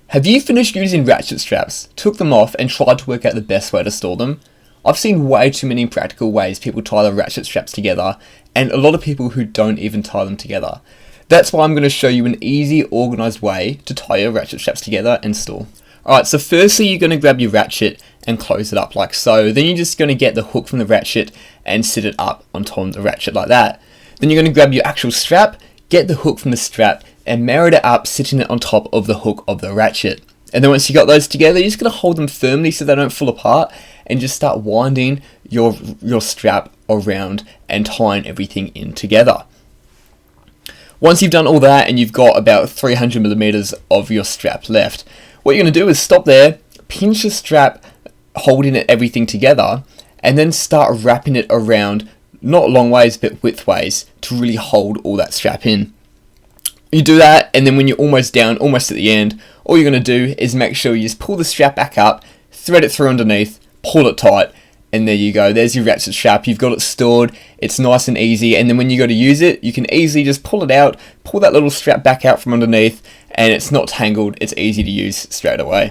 Have you finished using ratchet straps, took them off and tried to work out the best way to store them? I've seen way too many practical ways people tie their ratchet straps together, and a lot of people who don't even tie them together. That's why I'm going to show you an easy, organised way to tie your ratchet straps together and store. Alright, so firstly you're going to grab your ratchet and close it up like so. Then you're just going to get the hook from the ratchet and sit it up on top of the ratchet like that. Then you're going to grab your actual strap, get the hook from the strap and marry it up, sitting it on top of the hook of the ratchet. And then once you got those together, you're just going to hold them firmly so they don't fall apart and just start winding your strap around and tying everything in together. Once you've done all that and you've got about 300 millimeters of your strap left, what you're going to do is stop there, pinch the strap, holding everything together, and then start wrapping it around, not long ways but width ways, to really hold all that strap in. You do that, and then when you're almost down, almost at the end, all you're going to do is make sure you just pull the strap back up, thread it through underneath, pull it tight, and there you go. There's your ratchet strap. You've got it stored. It's nice and easy, and then when you go to use it, you can easily just pull it out, pull that little strap back out from underneath, and it's not tangled. It's easy to use straight away.